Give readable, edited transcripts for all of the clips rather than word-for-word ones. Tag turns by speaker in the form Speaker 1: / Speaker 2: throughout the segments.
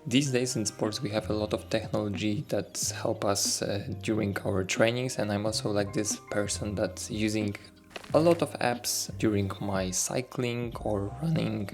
Speaker 1: These days in sports we have a lot of technology that help us during our trainings, and I'm also like this person that's using a lot of apps during my cycling or running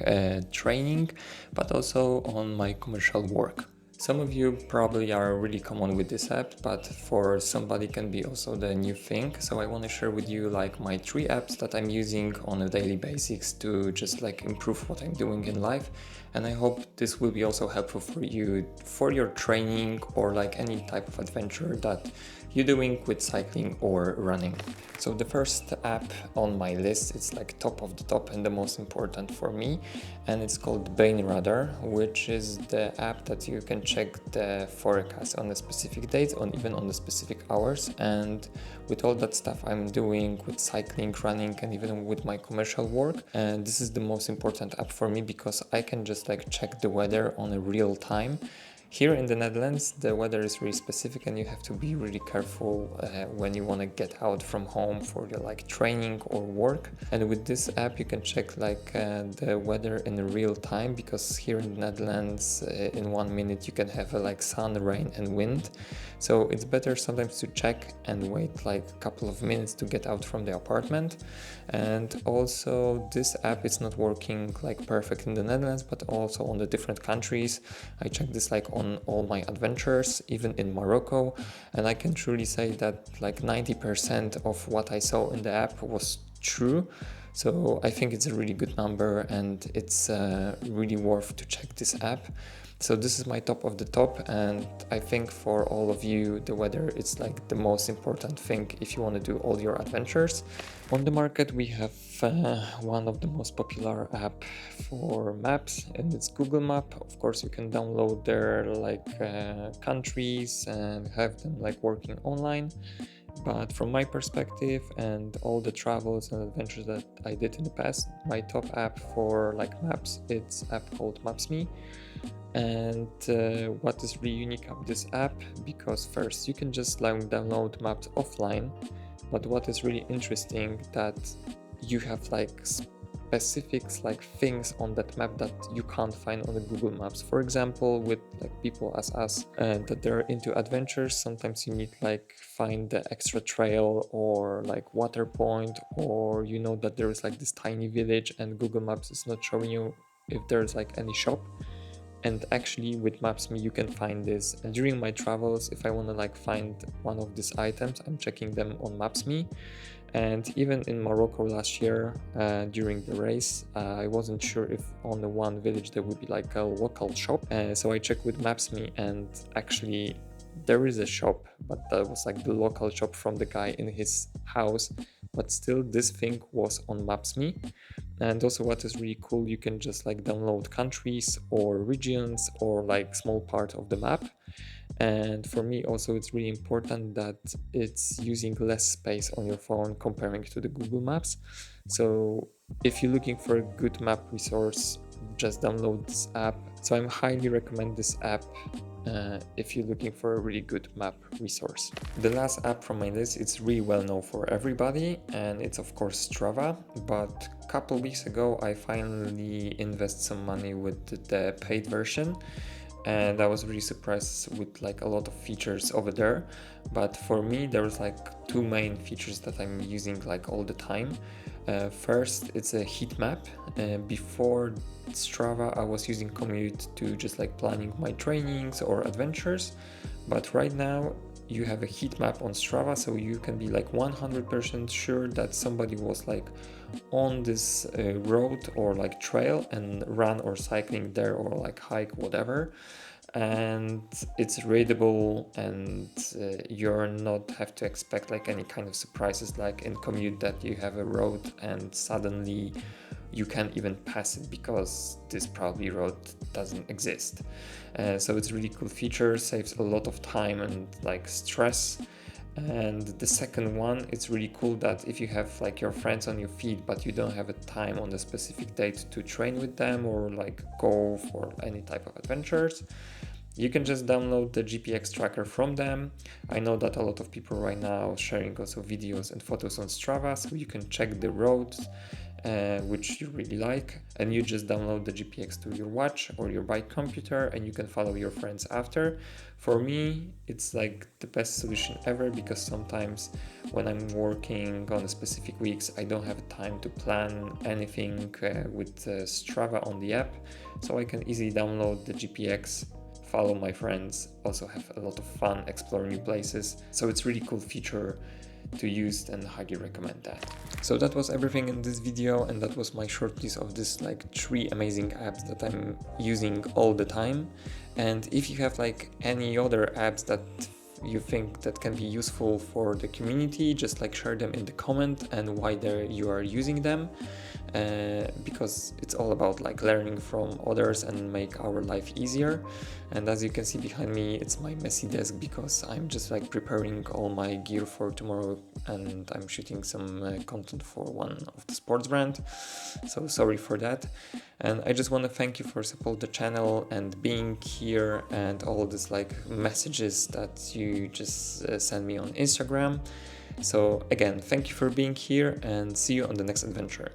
Speaker 1: training, but also on my commercial work. Some of you probably are really common with this app, but for somebody can be also the new thing. So I want to share with you like my 3 apps that I'm using on a daily basis to just like improve what I'm doing in life. And I hope this will be also helpful for you for your training or like any type of adventure that you're doing with cycling or running. So the first app on my list, it's like top of the top and the most important for me, and it's called Brain Radar, which is the app that you can check the forecast on a specific date, on even on the specific hours. And with all that stuff I'm doing with cycling, running, and even with my commercial work, and this is the most important app for me because I can just like check the weather on a real time. Here in the Netherlands, the weather is really specific and you have to be really careful when you want to get out from home for your like training or work. And with this app, you can check like the weather in real time, because here in the Netherlands, in 1 minute you can have like sun, rain and wind. So it's better sometimes to check and wait like a couple of minutes to get out from the apartment. And also this app is not working like perfect in the Netherlands, but also on the different countries. I checked this like on all my adventures, even in Morocco, and I can truly say that like 90% of what I saw in the app was true. So I think it's a really good number, and it's really worth to check this app. So this is my top of the top, and I think for all of you the weather is like the most important thing if you want to do all your adventures. On the market we have one of the most popular app for maps, and it's Google Map. Of course you can download their like countries and have them like working online. But from my perspective and all the travels and adventures that I did in the past, my top app for like maps, it's app called Maps.me. And what is really unique about this app, because first you can just like download maps offline, but what is really interesting that you have like specifics, like things on that map that you can't find on the Google Maps. For example, with like people as us that they're into adventures, sometimes you need like find the extra trail or like water point, or you know that there is like this tiny village and Google Maps is not showing you if there's like any shop. And actually with Maps.me you can find this. And during my travels, if I want to like find one of these items, I'm checking them on Maps.me. And even in Morocco last year, during the race, I wasn't sure if on the one village there would be like a local shop. So I checked with Maps.me, and actually there is a shop, but that was like the local shop from the guy in his house. But still this thing was on Maps.me. And also what is really cool, you can just like download countries or regions or like small part of the map. And for me also it's really important that it's using less space on your phone comparing to the Google Maps. So if you're looking for a good map resource, just download this app. So I highly recommend this app if you're looking for a really good map resource. The last app from my list, it's really well known for everybody, and it's of course Strava. But a couple weeks ago I finally invested some money with the paid version, and I was really surprised with like a lot of features over there. But for me there was like 2 main features that I'm using like all the time. First, it's a heat map. Before Strava I was using Commute to just like planning my trainings or adventures, but right now you have a heat map on Strava, so you can be like 100% sure that somebody was like on this road or like trail and run or cycling there or like hike, whatever. And it's readable, and you're not have to expect like any kind of surprises like in Commute that you have a road and suddenly you can't even pass it because this probably road doesn't exist. So it's really cool feature, saves a lot of time and like stress. And the second one, it's really cool that if you have like your friends on your feed but you don't have a time on the specific date to train with them or like go for any type of adventures, you can just download the GPX tracker from them. I know that a lot of people right now sharing also videos and photos on Strava, so you can check the roads which you really like, and you just download the GPX to your watch or your bike computer, and you can follow your friends after. For me, it's like the best solution ever, because sometimes when I'm working on specific weeks, I don't have time to plan anything with Strava on the app, so I can easily download the GPX, follow my friends, also have a lot of fun, explore new places. So it's really cool feature to use, and highly recommend that. So that was everything in this video, and that was my short list of this like 3 amazing apps that I'm using all the time. And if you have like any other apps that you think that can be useful for the community, just like share them in the comment and why you are using them, because it's all about like learning from others and make our life easier. And as you can see behind me, it's my messy desk, because I'm just like preparing all my gear for tomorrow, and I'm shooting some content for one of the sports brand, so sorry for that. And I just want to thank you for support the channel and being here, and all this like messages that you just send me on Instagram. So again, thank you for being here, and see you on the next adventure.